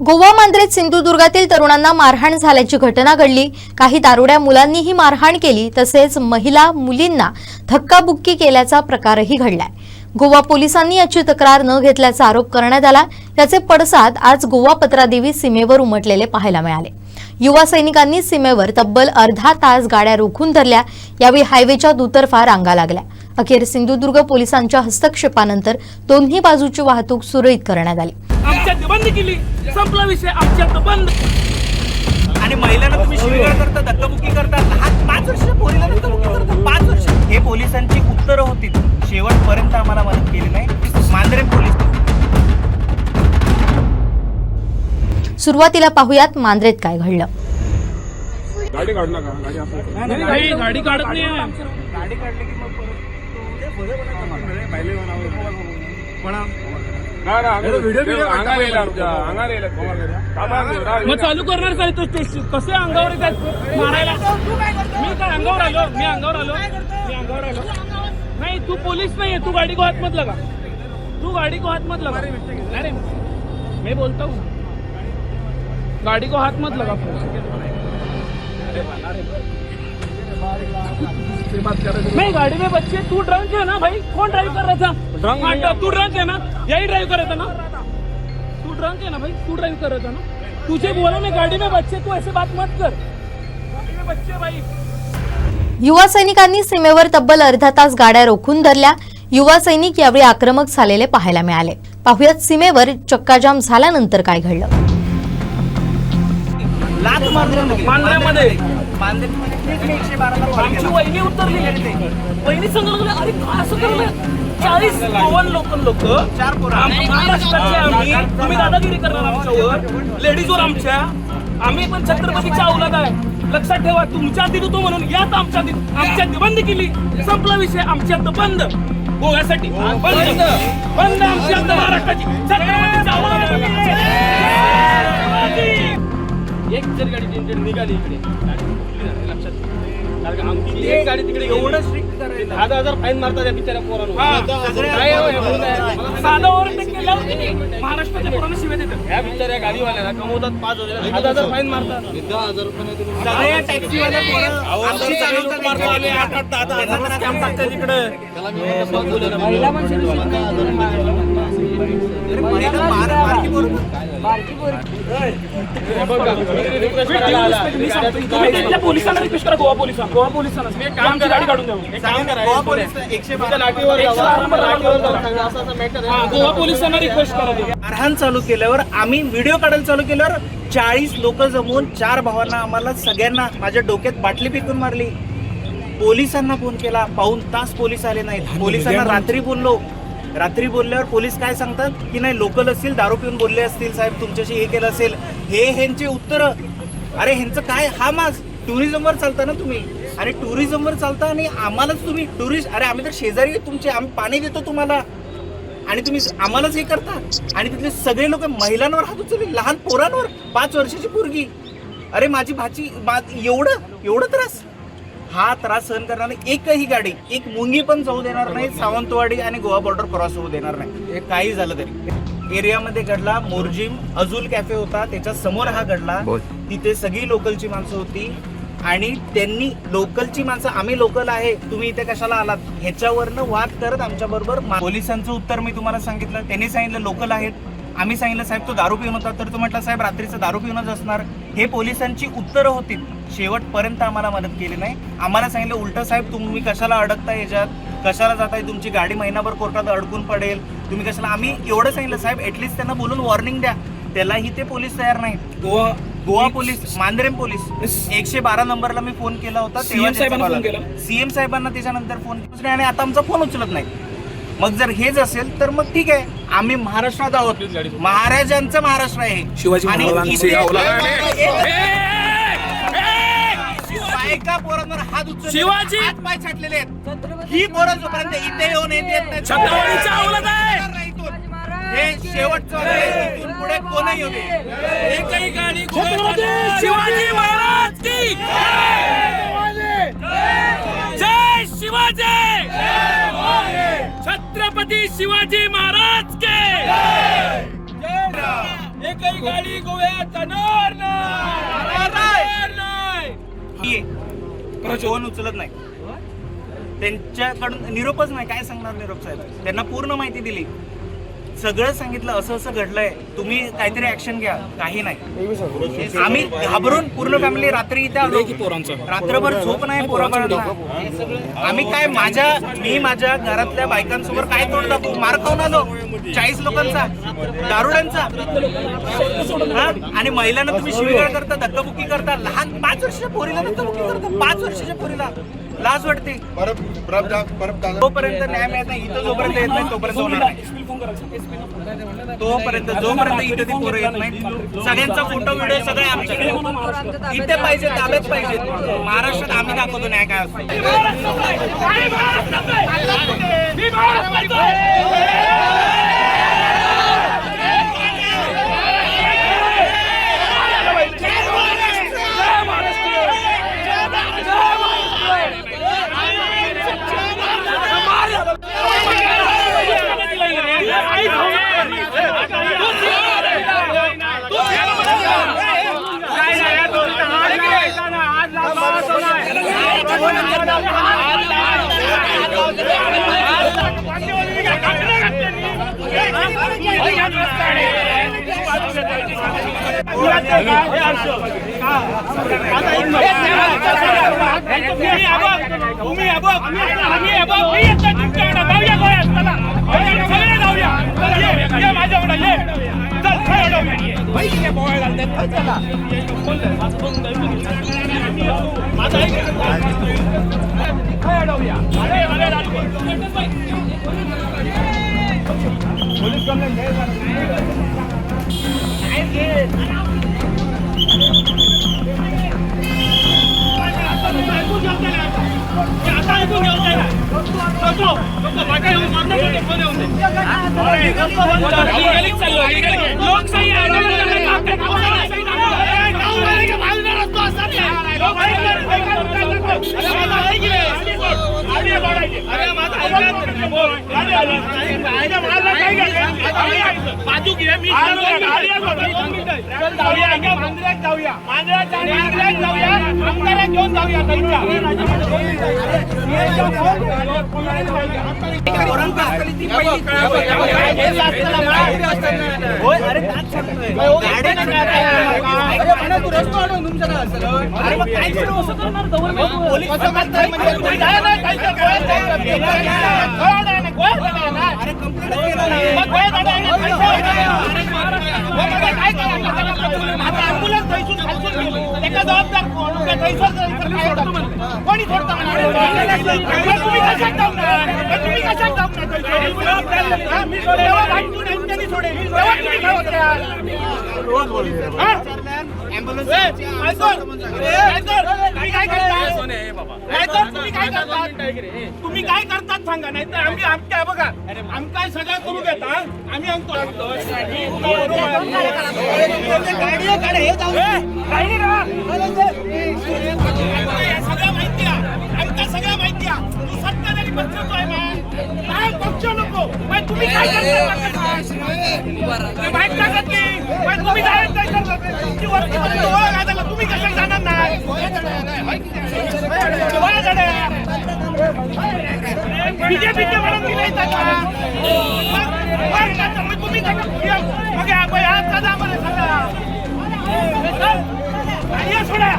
गोवा मांद्रेत सिंधुदुर्गातील तरुणांना मारहाण झाल्याची घटना घडली। काही दारुड्या मुलांनीही मारहाण केली, तसेच महिला मुलींना धक्काबुक्की केल्याचा प्रकारही घडलाय। गोवा पोलिसांनी याची तक्रार न घेतल्याचा आरोप करण्यात आला। याचे पडसाद आज गोवा पत्रादेवी सीमेवर उमटलेले पाहायला मिळाले। युवा सैनिकांनी सीमेवर तब्बल अर्धा तास गाड्या रोखून धरल्या। यावेळी हायवेच्या दुतर्फा रांगा लागल्या। अखेर सिंधुदुर्ग पोलिसांच्या हस्तक्षेपानंतर दोन्ही बाजूची वाहतूक सुरळीत करण्यात आली। आमच्यात बंद केली, संपला विषय, आमच्यात बंद। आणि महिलांना तुम्ही शिवीगाळ करता, धक्काबुक्की करता, लहान 5 वर्ष पोरीला धक्काबुक्की करता, 5 वर्ष। हे पोलिसांची उत्तरं होती, शेवटपर्यंत आम्हाला मदत केली नाही। मांद्रे पोलीस। सुरुवातीला पाहुयात मांद्रेत काय घडलं। गाडी काढला का? गाडी नाही, गाडी काढत नाही। गाडी काढली की मग मग चालू करणार काय तो कसे अंगावर येतात मारायला? मी काय अंगावर आलो? मी अंगावर आलो नाही। तू पोलीस नाहीये, तू गाडी को हाथ मत लगा, तू गाडी को हाथ मत लगा। अरे मैं बोलता हूँ, गाड़ी को हाथ मत लगा। मैं गाड़ी में बच्चे, तू ड्रंक है ना भाई? कौन ड्राइव कर रहा था? तू ड्रंक है ना? यही ड्राइव कर रहा था ना? तू ड्रंक है ना भाई? तू ड्राइव कर रहा था ना? तुझे बोला मैं गाड़ी में बच्चे, तू ऐसे बात मत कर। गाड़ी में बच्चे भाई। युवा सैनिकांनी सीमेवर तब्बल अर्धा तास गाड्या रोखून धरल्या। युवा सैनिक यावेळी आक्रमक झालेले पाहायला मिळाले। पाहुयात सीमेवर चक्काजाम झाल्यानंतर काय घडलं। लात मांद्र्यामध्ये 112 आमची वहिनी उतरली। वहिनी सांगत अरे काय असं करलं? 40-52 लोक 4 पोरं महाराष्ट्राचे आम्ही, तुम्ही दादागिरी करणार आमच्यावर, लेडीजवर आमच्या। आम्ही पण छत्रपतीच्या औलाद आहे, लक्षात ठेवा। तुमच्या आधी होतो म्हणून यात आमच्यात बंद केली, संपला विषय, आमच्यात बंद। गोव्यासाठी बंद आमच्यात महाराष्ट्राची छत्रपतीच्या औलाद। एक जर गाडी निघाली इकडे, लक्षात, कारण आमची एक गाडी तिकडे एवढं स्ट्रिक्ट करायचं। 10,000 फाईन मारतात या बिचाऱ्या पोरांवर। साधा ओव्हरटेक केल्यावर महाराष्ट्राच्या पोरांना शिव्या देतात। या बिचाऱ्या गाडीवाल्याला कमवतात 5,000, 10,000 फाईन मारतात। 10,000 रुपये सगळ्या टॅक्सीवाल्या पोरं आमची चालवतात, मारतो आम्ही 8-10,000 स्कॅम टाकतात इकडे। पोलिसांना रिक्वेस्ट करा, गोवा पोलिसांना आमची गाडी काढून द्यावं। गोवा पोलीस 112 गोवा पोलिसांना रिक्वेस्ट करा। मारहाण चालू केल्यावर, आम्ही व्हिडिओ काढायला चालू केल्यावर 40 लोक जमून 4 भावांना, आम्हाला सगळ्यांना माझ्या डोक्यात बाटली फेकून मारली। पोलिसांना फोन केला, पाऊण तास पोलीस आले नाहीत। पोलिसांना रात्री बोलल्यावर पोलीस काय सांगतात की नाही, लोकल असतील, दारू पिऊन बोलले असतील, साहेब तुमच्याशी हे केलं असेल। हे ह्यांचे उत्तर। अरे ह्यांचं काय, हा मास टुरिझमवर चालता ना तुम्ही, आणि टुरिझमवर चालता आणि आम्हालाच तुम्ही टुरिस्ट, अरे आम्ही तर शेजारी आहे तुमचे, आम्ही पाणी देतो तुम्हाला, आणि तुम्ही आम्हालाच हे करता। आणि तिथले सगळे लोक महिलांवर हात उचलले, लहान पोरांवर, 5 वर्षाची पोरगी। अरे माझी भाची, एवढं त्रास। हा त्रास सहन करणार नाही एकही गाडी, एक मुंगी पण जाऊ देणार नाही। सावंतवाडी आणि गोवा बॉर्डर क्रॉस होऊ देणार नाही, काही झालं तरी। एरियामध्ये घडला, मोरजिम अजूल कॅफे होता, त्याच्या समोर हा घडला। तिथे सगळी लोकलची माणसं होती आणि त्यांनी, लोकलची माणसं, आम्ही लोकल आहे, तुम्ही इथे कशाला आलात, ह्याच्यावरनं वाद करत आमच्या बरोबर। पोलिसांचं उत्तर मी तुम्हाला सांगितलं, त्यांनी सांगितलं लोकल आहेत। आम्ही सांगितलं साहेब तो दारू पिऊन होता, तर तो म्हटला साहेब रात्रीचं दारू पिऊनच असणार। हे पोलिसांची उत्तरं होती, शेवटपर्यंत आम्हाला मदत केली नाही। आम्हाला सांगितलं उलट साहेब तुम्ही कशाला अडकताय, याच्यात कशाला जाताय, तुमची गाडी महिनाभर कोर्टात अडकून पडेल, तुम्ही कशाला। आम्ही एवढं सांगितलं साहेब ऍटलीस्ट त्यांना बोलून वॉर्निंग द्या, त्यालाही ते पोलीस तयार नाही। गोवा पोलीस, मांद्रे पोलीस 112 नंबरला मी फोन केला होता, सीएम साहेबांना त्याच्यानंतर फोन केला, आणि आता आमचा फोन उचलत नाही। मग जर हेच असेल तर मग ठीक आहे, आम्ही महाराष्ट्रात आहोत, महाराजांचं महाराष्ट्र आहे। बायका पोरांवर हात उचलले, शिवाजी हात पाय छाटलेले आहेत। ही पोरं जोपर्यंत इथे येऊन येत नाही, छत्रपतीच्या औलाद आहे। हे शेवटचं आहे, इथून पुढे कोणही येऊ दे, एकही गाडी शिवाजी महाराज की जय शिवाजी, छत्रपती शिवाजी महाराज के। एकही गाडी गोव्यात जाणार नाही. फोन उचलत नाही, त्यांच्याकडून निरोपच नाही. काय सांगणार निरोप साहेब? त्यांना पूर्ण माहिती दिली, सगळं सांगितलं, असं असं घडलंय, तुम्ही काहीतरी ऍक्शन घ्या. काही नाही. आम्ही घाबरून पूर्ण फॅमिली रात्री इथे आलो. रात्रभर झोप नाही पोराबाळांना. आम्ही काय मी माझ्या घरातल्या बायकांसमोर काय तोंड दाखवू? मार खाऊन आलो 40 लोकांचा, दारुड्यांचा. आणि महिलांना तुम्ही शिवीगाळ करता, धक्काबुक्की करता. लहान 5 वर्षाच्या पोरीला धक्काबुक्की करता. 5 वर्षाच्या पोरीला लाज वाटते. जोपर्यंत न्याय मिळत नाही, इथं जोपर्यंत येत नाही तोपर्यंत होणार नाही. जोपर्यंत इथे ती पोरं येत नाही, सगळ्यांचा फोटो व्हिडिओ सगळे आमच्याकडे इथे पाहिजे, ताब्यात पाहिजे. महाराष्ट्रात आम्ही दाखवतो न्याय काय असतो. कोणी सोडता तुम्ही काय करतात सांगा, नाही तर आम्ही आमच्या बघा आम्ही काय सगळं करू देता. आम्ही सगळं माहिती आहे, आमच्या सगळं माहिती आहे. तू सत्ताधारी पक्षतोय काय पक्ष नको. तुम्ही काय करता? तुम्ही तुम्ही कशा जाणार नाही? बीजेपीचे म्हणून दिले तुम्ही सोडा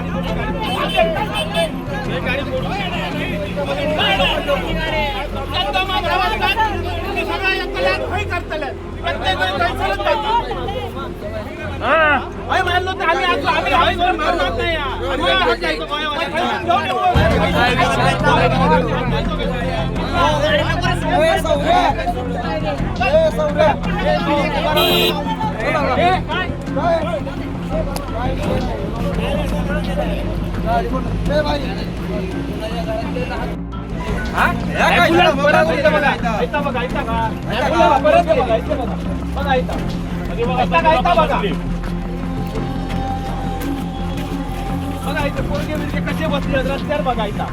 कसे बसले रस्त्यावर बघायचा.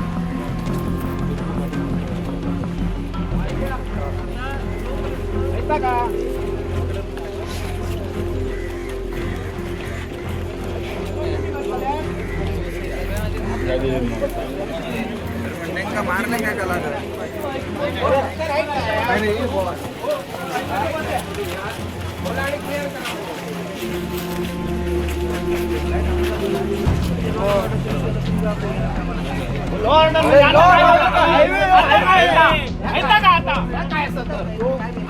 का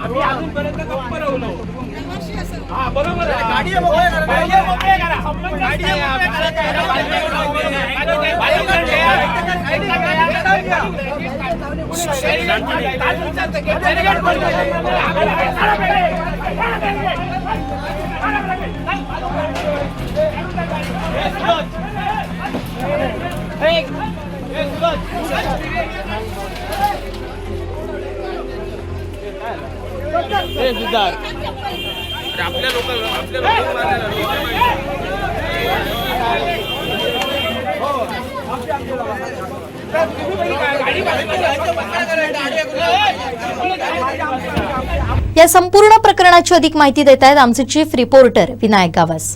आम्ही अजूनपर्यंत गप्प राहून हा बरोबर आहे. गाडी मोकळी करा. गाडी आपल्या या संपूर्ण प्रकरणाची अधिक माहिती देत आहेत आमचे चीफ रिपोर्टर विनायक गावस.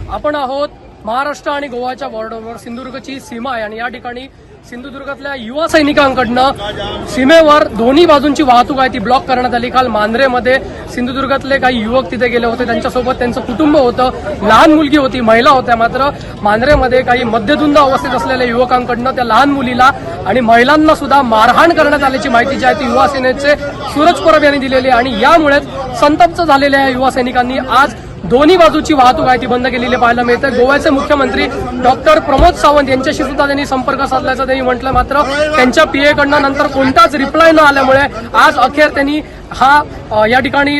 आपण आहोत महाराष्ट्र आणि गोवाच्या बॉर्डरवर सिंधुदुर्गची सीमा आहे आणि या ठिकाणी सिंधुदुर्गातल्या युवा सैनिकांकडनं सीमेवर दोन्ही बाजूंची वाहतूक आहे ती ब्लॉक करण्यात आली. काल मांद्रेमध्ये सिंधुदुर्गातले काही युवक तिथे गेले होते, त्यांच्यासोबत त्यांचं कुटुंब होतं, लहान मुलगी होती, महिला होत्या. मात्र मांद्रेमध्ये काही मध्यधुंद अवस्थेत असलेल्या युवकांकडनं त्या लहान मुलीला आणि महिलांना सुद्धा मारहाण करण्यात आल्याची माहिती जी आहे ती युवा सेनेचे सूरज परब यांनी दिलेली आहे आणि यामुळेच संतप्त झालेल्या या युवा सैनिकांनी आज दोन्ही बाजूची वाहतूक आहे ती बंद केलेली पाहायला मिळते. गोव्याचे मुख्यमंत्री डॉक्टर प्रमोद सावंत यांच्याशी सुद्धा त्यांनी संपर्क साधल्याचं त्यांनी म्हटलं. मात्र त्यांच्या पीए कडनं नंतर कोणताच रिप्लाय न आल्यामुळे आज अखेर त्यांनी या ठिकाणी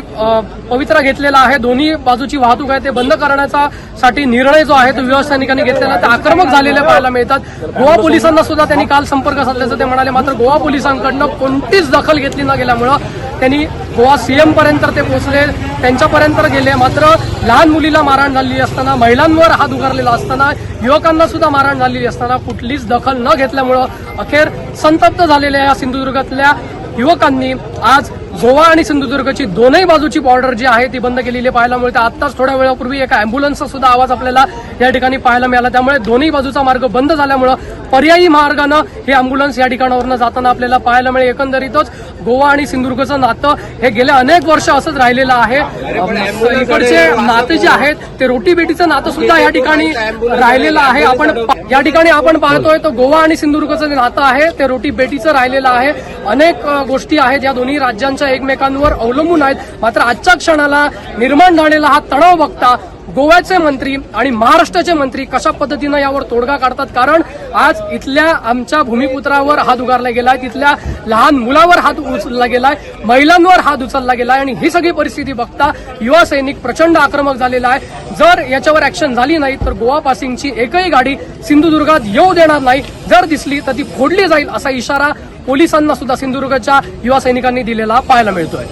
पवित्रा घेतलेला आहे. दोन्ही बाजूची वाहतूक आहे ते बंद करण्याचा साठी निर्णय जो आहे तो युवा सैनिकांनी घेतलेला ते आक्रमक झालेले पाहायला मिळतात. गोवा पोलिसांना सुद्धा त्यांनी काल संपर्क साधल्याचं ते म्हणाले. मात्र गोवा पोलिसांकडनं कोणतीच दखल घेतली न गेल्यामुळं त्यांनी गोवा सीएम पर्यंत ते पोहोचले, त्यांच्यापर्यंत गेले. मात्र लहान मुलीला मारहाण झालेली असताना, महिलांवर हात उगारलेला असताना, युवकांना सुद्धा मारहाण झालेली असताना कुठलीच दखल न घेतल्यामुळं अखेर संतप्त झालेल्या या सिंधुदुर्गातल्या युवकांनी आज गोवा आणि सिंधुदुर्गची दोनही बाजूची बॉर्डर जी आहे ती बंद केलेली पाहायला मिळते. आत्ताच थोड्या वेळापूर्वी एका अँब्युलन्सचा सुद्धा आवाज आपल्याला या ठिकाणी पाहायला मिळाला. त्यामुळे दोन्ही बाजूचा मार्ग बंद झाल्यामुळं पर्यायी मार्गानं हे अँब्युलन्स या ठिकाणावरनं जाताना आपल्याला पाहायला मिळेल. एकंदरीतच गोवा आणि सिंधुदुर्गचं नातं हे गेले अनेक वर्ष असंच राहिलेलं आहे. इकडचे नाते जे आहेत ते रोटीबेटीचं नातं सुद्धा या ठिकाणी राहिलेलं आहे. या ठिकाणी आपण पाहतोय तर गोवा आणि सिंधुदुर्गचं जे नातं आहे ते रोटीबेटीचं राहिलेलं आहे. अनेक गोष्टी आहेत या दोन्ही राज्यांच्या एकमेकांवर अवलंबून आहेत. मात्र आजच्या क्षणाला निर्माण झालेला हा तणाव बघता गोव्याचे मंत्री आणि महाराष्ट्राचे मंत्री कशा पद्धतीनं यावर तोडगा काढतात. कारण आज इथल्या आमच्या भूमिपुत्रावर हात उगारला गेलाय, तिथल्या लहान मुलावर हात उचलला गेलाय, महिलांवर हात उचलला गेलाय आणि ही सगळी परिस्थिती बघता युवा सैनिक प्रचंड आक्रमक झालेला आहे. जर याच्यावर ऍक्शन झाली नाही तर गोवा पासिंगची एकही गाडी सिंधुदुर्गात येऊ देणार नाही. जर दिसली तर ती फोडली जाईल असा इशारा पोलिसांना सुद्धा सिंधुदुर्गच्या युवा सैनिकांनी दिलेला पाहायला मिळतोय.